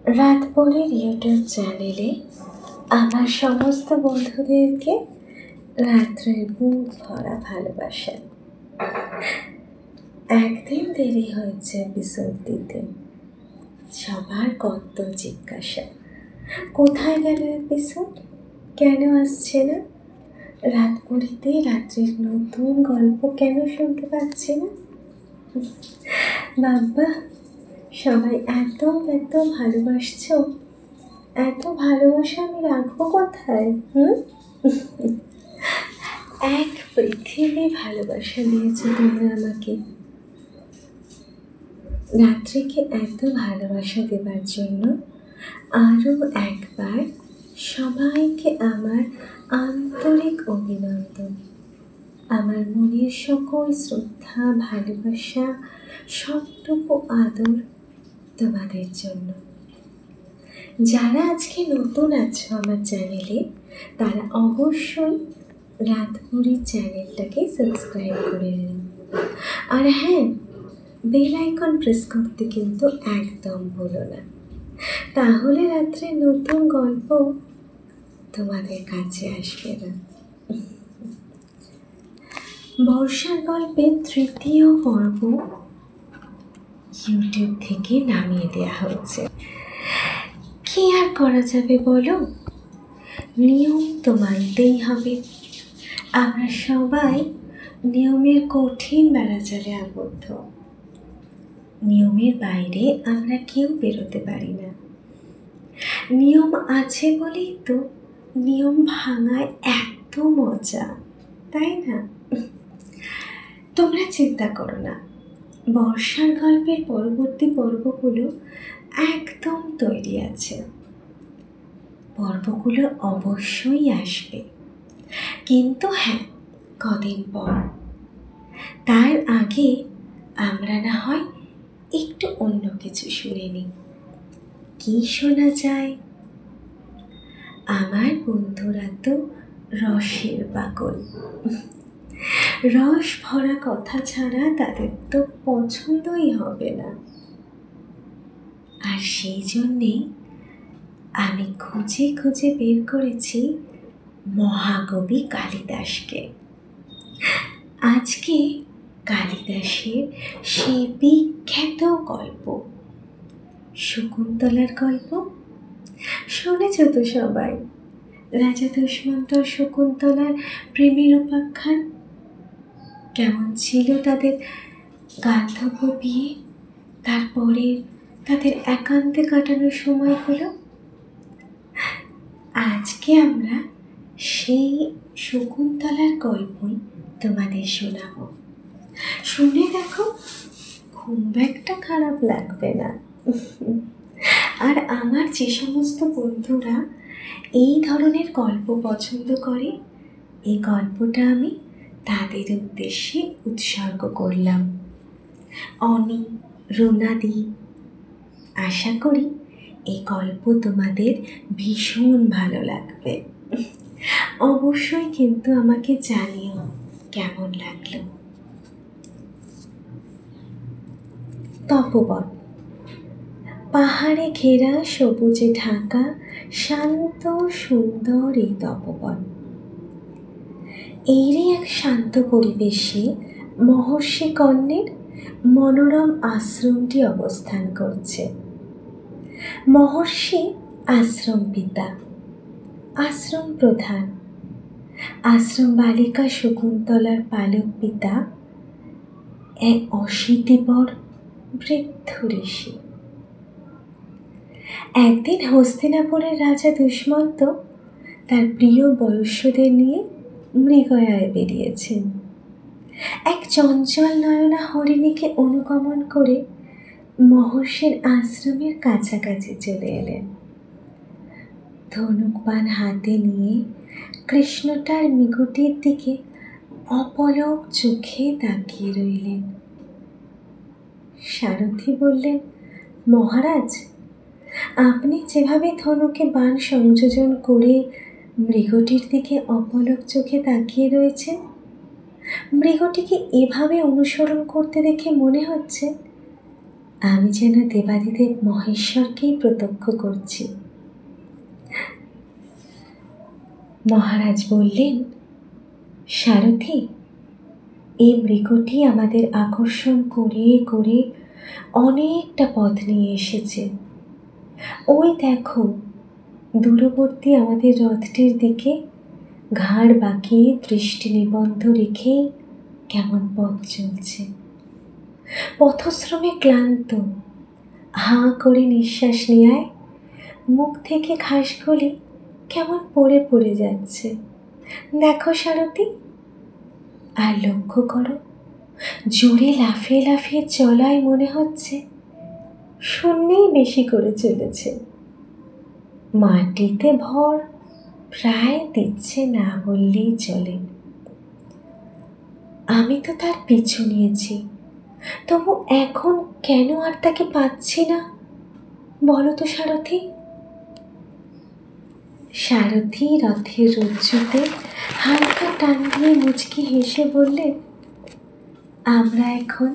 রাতপরের YouTube চ্যানেলে আমার সমস্ত বন্ধুদেরকে রাত্রের বুক ভরা ভালোবাসা। একদিন দেরি হয়েছে এপিসোড দিতে, সবার কত জিজ্ঞাসা, কোথায় গেল এপিসোড, কেন আসছে না, রাতপরিতে রাত্রির নতুন গল্প কেন শুনতে পাচ্ছি না। বাবা, সবাই এত ভালোবাসছো, এত ভালোবাসা আমি রাখবো কোথায়? এক পৃথিবী ভালোবাসা দিয়েছো তোমরা আমাকে। রাত্রিকে এত ভালোবাসা দেবার জন্য আরও একবার সবাইকে আমার আন্তরিক অভিনন্দন। আমার মনের সকল শ্রদ্ধা, ভালোবাসা, সবটুকু আদর তোমাদের জন্য। যারা আজকে নতুন আছো আমার চ্যানেলে, তারা অবশ্যই রাতভরির চ্যানেলটাকে সাবস্ক্রাইব করে নিন। আর হ্যাঁ, বেল আইকন প্রেস করতে কিন্তু একদম ভুলো না, তাহলে রাত্রে নতুন গল্প তোমাদের কাছে আসবে না। বর্ষার গল্পের তৃতীয় পর্ব ইউটিউব থেকে নামিয়ে দেওয়া হচ্ছে। কি আর করা যাবে বলো, নিয়ম তো মানতেই হবে। আমরা সবাই নিয়মের কঠিন বেড়াজালে আবদ্ধ। নিয়মের বাইরে আমরা কেউ বেরোতে পারি না। নিয়ম আছে বলেই তো নিয়ম ভাঙায় এত মজা, তাই না? তোমরা চিন্তা করো না, বর্ষার গল্পের পরবর্তী পর্বগুলো একদম তৈরি আছে। পর্বগুলো অবশ্যই আসবে, কিন্তু হ্যাঁ, কদিন পর। তার আগে আমরা না হয় একটু অন্য কিছু শুনে নিই। কি শোনা যায়? আমার বন্ধুরা তো রসের পাগল। রস ভরা কথা ছাড়া তাদের তো পছন্দই হবে না। আর সেই জন্যেই আমি খুঁজে খুঁজে বের করেছি মহাকবি কালিদাসকে। আজকে কালিদাসের সেই বিখ্যাত গল্প শকুন্তলার গল্প শুনেছ তো সবাই? রাজা দুষ্মন্ত শকুন্তলার প্রেমের উপাখ্যান। কেমন ছিল তাদের গান্ধর্ব বিয়ে, তারপরে তাদের একান্তে কাটানোর সময়গুলো। আজকে আমরা সেই শকুন্তলার গল্পই তোমাদের শোনাবো। শুনে দেখো, খুব একটা খারাপ লাগবে না। আর আমার যে সমস্ত বন্ধুরা এই ধরনের গল্প পছন্দ করে, এই গল্পটা আমি তাদের উদ্দেশ্যে উৎসর্গ করলাম। অনি, রুনাদি, আশা করি এই গল্প তোমাদের ভীষণ ভালো লাগবে। অবশ্যই কিন্তু আমাকে জানিও কেমন লাগলো। তপোবন, পাহাড়ে ঘেরা সবুজে ঢাকা শান্ত সুন্দর এই তপোবন। এরই এক শান্ত পরিবেশে মহর্ষি কর্ণের মনোরম আশ্রমটি অবস্থান করছে। মহর্ষি আশ্রম পিতা, আশ্রম প্রধান, আশ্রম বালিকা শকুন্তলার পালক পিতা এক অশীতিপর বৃদ্ধ ঋষি। একদিন হস্তিনাপুরের রাজা দুষ্মন্ত তার প্রিয় বয়স্যদের নিয়ে মৃগয়ায় বেরিয়েছেন। এক চঞ্চল নয়না হরিণীকে অনুগমন করে মহর্ষির আশ্রমের কাছাকাছি চলে এলেন। ধনুকবাণ হাতে নিয়ে কৃষ্ণটার মৃগটির দিকে অপলক চোখে তাকিয়ে রইলেন। সারথি বললেন, মহারাজ, আপনি যেভাবে ধনুকে বাণ সংযোজন করে মৃগটির দিকে অপলক চোখে তাকিয়ে রয়েছেন, মৃগটিকে এভাবে অনুসরণ করতে দেখে মনে হচ্ছে আমি যেন দেবাদিদেব মহেশ্বরকেই প্রত্যক্ষ করছি। মহারাজ বললেন, সারথি, এই মৃগটি আমাদের আকর্ষণ করে করে অনেকটা পথ নিয়ে এসেছে। ওই দেখো, দূরবর্তী আমাদের রথটির দিকে ঘাড় বাঁকিয়ে দৃষ্টি নিবদ্ধ রেখে কেমন পথ চলছে। পথশ্রমে ক্লান্ত, হাঁ করে নিঃশ্বাস নেয়, মুখ থেকে ঘাসগুলি কেমন পড়ে পড়ে যাচ্ছে। দেখো সারথি, আর লক্ষ্য করো, জোরে লাফিয়ে লাফিয়ে চলায় মনে হচ্ছে শূন্যেই বেশি করে চলেছে। মাটিতে ভর প্রায় দিচ্ছে না বললেই চলে। আমি তো তার পিছু নিয়েছি, তবু এখন কেন আর তাকে পাচ্ছি না বলো তো সারথি। সারথি রথের রজ্জুতে হালকা টান দিয়ে মুচকি হেসে বললে, আমরা এখন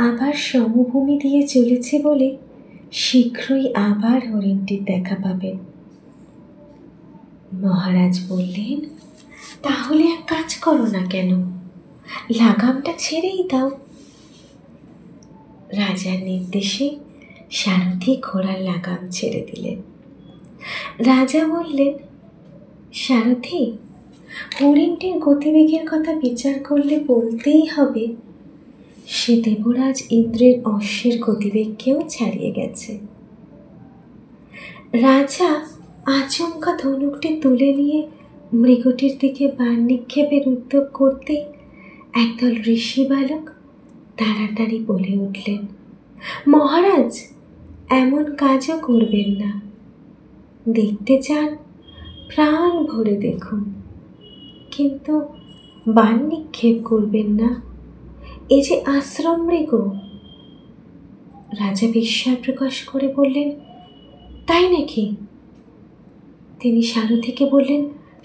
আবার সমভূমি দিয়ে চলেছি বলে শীঘ্রই আবার হরিণটির দেখা পাবেন। মহারাজ বললেন, তাহলে এক কাজ করো না কেন, লাগামটা ছেড়েই দাও। রাজার নির্দেশে সারথি ঘোড়ার লাগাম ছেড়ে দিলেন। রাজা বললেন, সারথি, হরিণটির গতিবেগের কথা বিচার করলে বলতেই হবে সে দেবরাজ ইন্দ্রের অশ্বের গতিবেগকেও ছাড়িয়ে গেছে। রাজা আচমকা ধনুকটি তুলে নিয়ে মৃগটির দিকে বাণ নিক্ষেপের উদ্যোগ করতেই একদল ঋষি বালক তাড়াতাড়ি বলে উঠলেন, মহারাজ, এমন কাজও করবেন না। দেখতে চান, প্রাণ ভরে দেখুন, কিন্তু বাণ নিক্ষেপ করবেন না। এই যে আশ্রম মৃগ। রাজা বিস্ময় প্রকাশ করে বললেন, তাই নাকি? তিনি সারথিকে বললেন,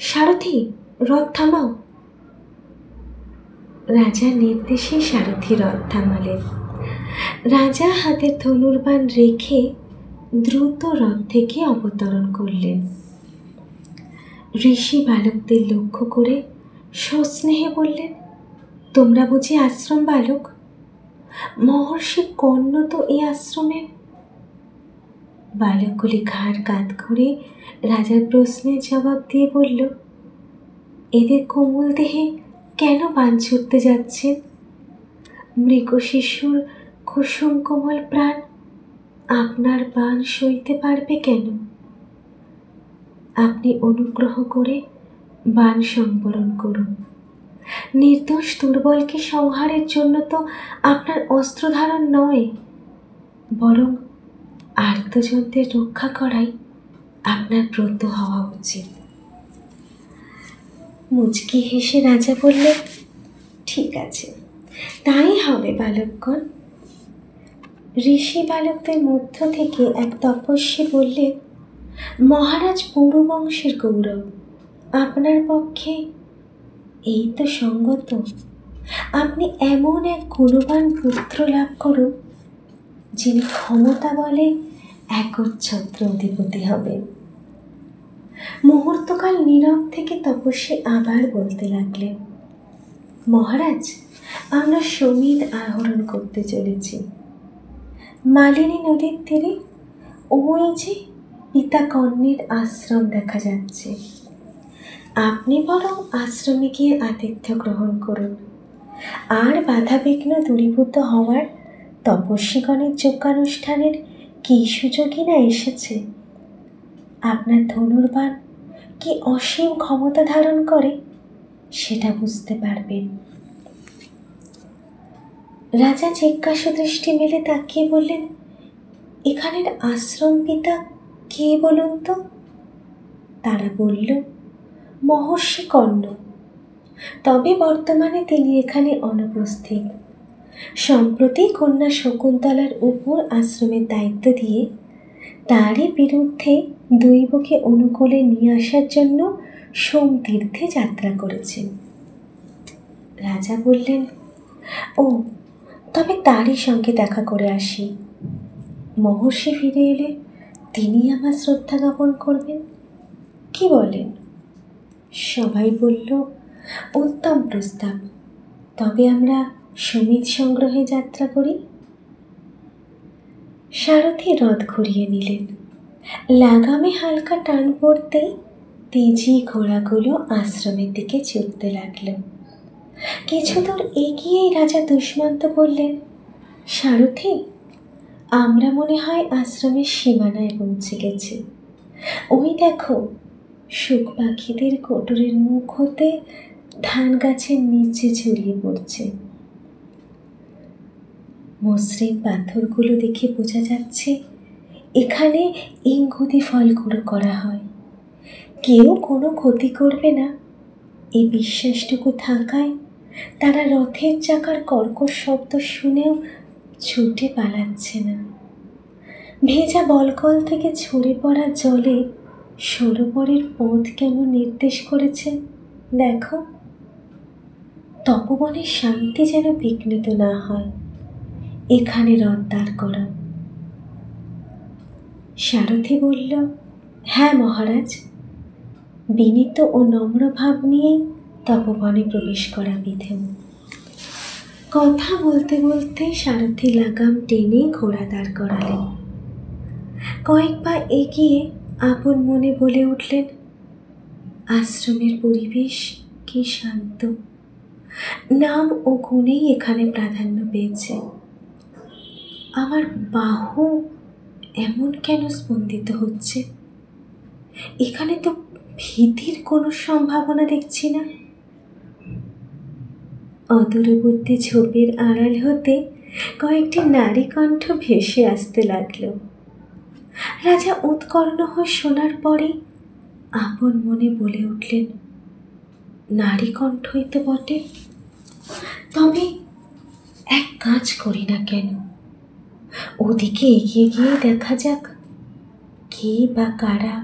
সারথি, রথ থামাও। রাজার নির্দেশে সারথি রথ থামালেন। রাজা হাতে ধনুর্বাণ রেখে দ্রুত রথ থেকে অবতরণ করলেন। ঋষি বালকদের লক্ষ্য করে সস্নেহে বললেন, তোমরা বুঝি আশ্রম বালক? মহর্ষি কর্ণ তো এই আশ্রমে। বালকগুলি ঘাড় কাত করে রাজার প্রশ্নের জবাব দিয়ে বলল, এদের কোমল দেহে কেন বাণ ছুটতে যাচ্ছেন? মৃগ শিশুর কুসুম কোমল প্রাণ আপনার বাণ সইতে পারবে কেন? আপনি অনুগ্রহ করে বাণ সংবরণ করুন। নির্দোষ দুর্বলকে সংহারের জন্য তো আপনার অস্ত্র ধারণ নয়, বরং আর্তজনদের রক্ষা করাই আপনার ব্রত হওয়া উচিত। মুচকি হেসে রাজা বললেন, ঠিক আছে, তাই হবে বালকগণ। ঋষি বালকদের মধ্য থেকে এক তপস্বী বললেন, মহারাজ পুরু বংশের গৌরব, আপনার পক্ষে এই তো সঙ্গত। আপনি এমন এক গুণবান পুত্র লাভ করুন, যিনি ক্ষমতা বলে একচ্ছত্র অধিপতি হবেন। মুহূর্তকাল নীরব থেকে তপস্বী আবার বলতে লাগলেন, মহারাজ, আমরা সমিধ আহরণ করতে চলেছি। মালিনী নদীর তীরে ওই যে পিতা কর্ণের আশ্রম দেখা যাচ্ছে। আপনি বরং আশ্রমে গিয়ে আতিথ্য গ্রহণ করুন। আর বাধাবিঘ্ন দূরীভূত হওয়ার তপস্বীগণের যজ্ঞানুষ্ঠানের কী সুযোগই না এসেছে। আপনার ধনুর্বাণ কি অসীম ক্ষমতা ধারণ করে সেটা বুঝতে পারবেন। রাজা জিজ্ঞাসা দৃষ্টি মেলে তাকিয়ে বললেন, এখানের আশ্রম পিতা কে বলুন তো? তারা বলল, মহর্ষি কর্ণ। তবে বর্তমানে তিনি এখানে অনুপস্থিত। সম্প্রতি কন্যা শকুন্তলার উপর আশ্রমের দায়িত্ব দিয়ে তারই বিরুদ্ধে দৈবকে অনুকূলে নিয়ে আসার জন্য সোমতীর্থে যাত্রা করেছেন। রাজা বললেন, ও, তবে তারই সঙ্গে দেখা করে আসি। মহর্ষি ফিরে এলে তিনি আমার শ্রদ্ধা জ্ঞাপন করবেন, কি বলেন? সবাই বলল, উত্তম প্রস্তাব, তবে আমরা সমিত সংগ্রহে যাত্রা করি। সারথি রথ ঘুরিয়ে নিলেন। লাগামে হালকা টান পড়তেই তেজি ঘোড়াগুলো আশ্রমের দিকে ছুটতে লাগলো। কিছু দূর এগিয়েই রাজা দুষ্মন্ত বললেন, সারথি, আমরা মনে হয় আশ্রমের সীমানায় পৌঁছে গেছি। ওই দেখো, শুক পাখিদের কোটরের মুখ হতে ধান গাছের নিচে ছড়িয়ে পড়ছে। মসৃণ পাথরগুলো দেখে বোঝা যাচ্ছে এখানে ইঙ্গুদি ফল গুঁড়ো করা হয়। কেউ কোনো ক্ষতি করবে না, এই বিশ্বাসটুকু থাকায় তারা রথের চাকার কর্কশ শব্দ শুনেও ছুটে পালাচ্ছে না। ভেজা বলকল থেকে ঝরে পড়া জলে সরোবরের পথ কেমন নির্দেশ করেছে দেখো। তপবনের শান্তি যেন বিঘ্নিত না হয়, এখানে রথ দাঁড় করা। সারথি বলল, হ্যাঁ মহারাজ। বিনীত ও নম্র ভাব নিয়েই তপবনে প্রবেশ করা বিধেয়। কথা বলতে বলতে সারথি লাগাম টেনে ঘোড়া দাঁড় করালেন। কয়েক পা এগিয়ে আপন মনে বলে উঠলেন, আশ্রমের পরিবেশ কি শান্ত। নাম ও গুণেই এখানে প্রাধান্য পেয়েছে। আমার বাহু এমন কেন স্পন্দিত হচ্ছে? এখানে তো ভীতির কোনো সম্ভাবনা দেখছি না। অদূরবর্তী ঝোপের আড়াল হতে কয়েকটি নারী কণ্ঠ ভেসে আসতে লাগল। রাজা উৎকর্ণ হয়ে শোনার পরে আপন মনে বলে উঠলেন, নারী কণ্ঠই তো বটে। তবে এক কাজ করি না কেন, ওদিকে এগিয়ে গিয়ে দেখা যাক কে বা কারা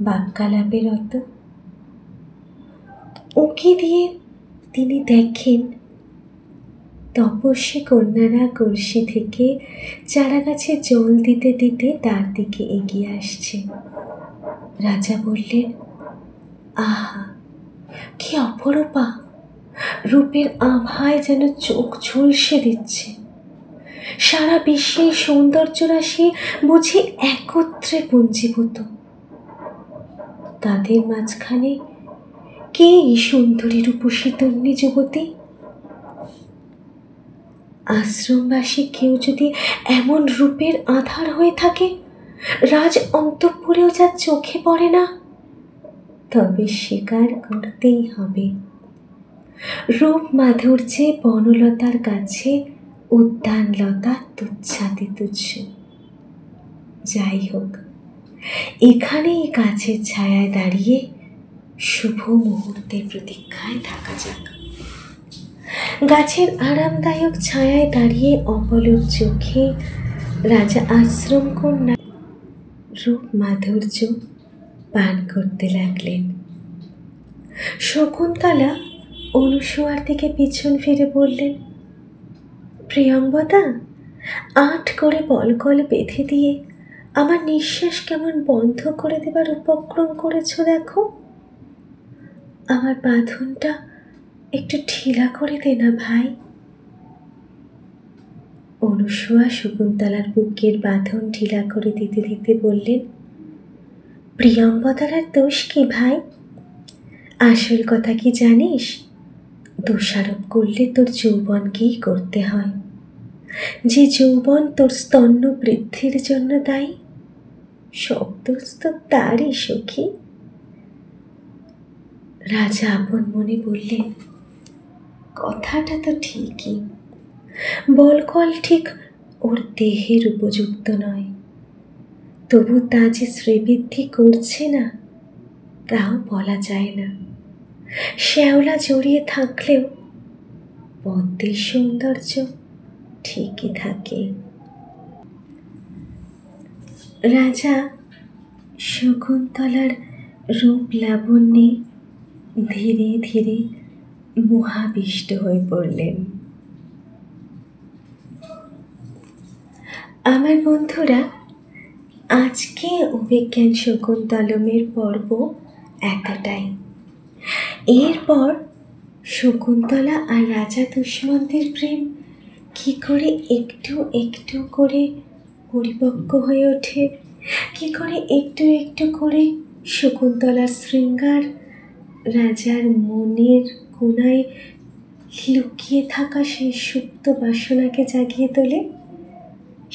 বাক্যালাপে রত। ওকে দিয়ে তিনি দেখেন তপস্বী কন্যারা কলসি থেকে চারা গাছে জল দিতে দিতে তার দিকে এগিয়ে আসছে। রাজা বললেন, আহা, কি অপরূপা! রূপের আভায় যেন চোখ ঝলসে দিচ্ছে। সারা বিশ্বের সৌন্দর্য রাশি বুঝি একত্রে পুঞ্জীভূত। তাদের মাঝখানে কে এই সুন্দরী রূপসী তন্বী যুবতী? আশ্রমবাসী কেউ যদি এমন রূপের আধার হয়ে থাকে, রাজ অন্তঃপুরেও যা চোখে পড়ে না, তবে স্বীকার করতেই হবে রূপ মাধুর্যে বনলতার কাছে উদ্যানলতা তুচ্ছাতি তুচ্ছ। যাই হোক, এখানে এই গাছের ছায়ায় দাঁড়িয়ে শুভ মুহূর্তের প্রতীক্ষায় থাকা যাক। গাছের আরামদায়ক ছায়ায় দাঁড়িয়ে অপলক চোখে রাজা আশ্রম কন্যা রূপ মাধুর্য পান করতে লাগলেন। শকুন্তলা অনুসূয়ার দিকে পিছন ফিরে বললেন, প্রিয়ংবদা, আট করে বলকল বেঁধে দিয়ে আমার নিঃশ্বাস কেমন বন্ধ করে দেবার উপক্রম করেছ দেখো। আমার বাঁধনটা একটু ঢিলা করে দে না ভাই। অনুসূয়া শকুন্তলার বুকের বাঁধন ঢিলা করে দিতে দিতে বললেন, প্রিয়ংবদার দোষ কি ভাই? আসল কথা কি জানিস? দোষারোপ করলে তোর যৌবনকেই করতে হয়। যে যৌবন তোর স্তন্য বৃদ্ধির জন্য দায়ী, সব দোষ তো তারই সখী। রাজা আপন মনে বললেন, কথাটা তো ঠিকই, বলকল ঠিক ওর দেহের উপযুক্ত নয়, তবু তা যে শ্রীবৃদ্ধি করছে না তাও বলা যায় না। শ্যাওলা জড়িয়ে থাকলেও পদ্মের সৌন্দর্য ঠিকই থাকে। রাজা শকুন্তলার রূপ লাবণ্যে ধীরে ধীরে মোহাবিষ্ট হয়ে পড়লেন। আমার বন্ধুরা, আজকে অভিজ্ঞান শকুন্তলমের পর্ব এতটাই। এরপর শকুন্তলা আর রাজা দুষ্মন্তের প্রেম কি করে একটু একটু করে পরিপক্ক হয়ে ওঠে, কি করে একটু একটু করে শকুন্তলার শৃঙ্গার রাজার মনের কোণায় লুকিয়ে থাকা সেই সুপ্ত বাসনাকে জাগিয়ে তোলে,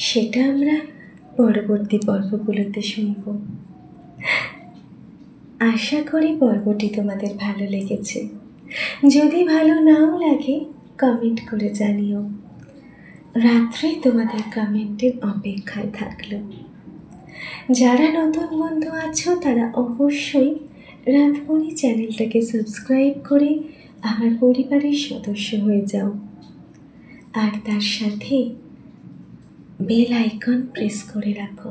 সেটা আমরা পরবর্তী পর্বগুলোতে শুনব। আশা করি পর্বটি তোমাদের ভালো লেগেছে। যদি ভালো নাও লাগে কমেন্ট করে জানিও। রাত্রে তোমাদের কমেন্টের অপেক্ষায় থাকলো। যারা নতুন বন্ধু আছো তারা অবশ্যই রাতমণি চ্যানেলটাকে সাবস্ক্রাইব করে আমার পরিবারের সদস্য হয়ে যাও, আর তার সাথে বেল আইকন প্রেস করে রাখো।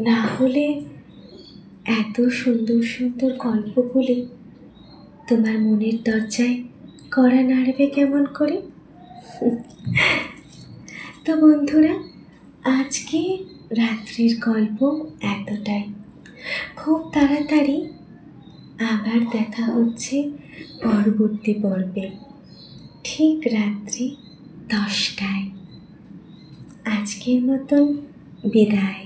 না হলে এত সুন্দর সুন্দর গল্পগুলি তোমার মনের দরজায় কড়া নাড়বে কেমন করে? তো বন্ধুরা, আজকে রাত্রির গল্প এতটাই। খুব তাড়াতাড়ি আবার দেখা হচ্ছে পরবর্তী পর্বে, ঠিক রাত্রি 10টায়। আজকের মতন বিদায়।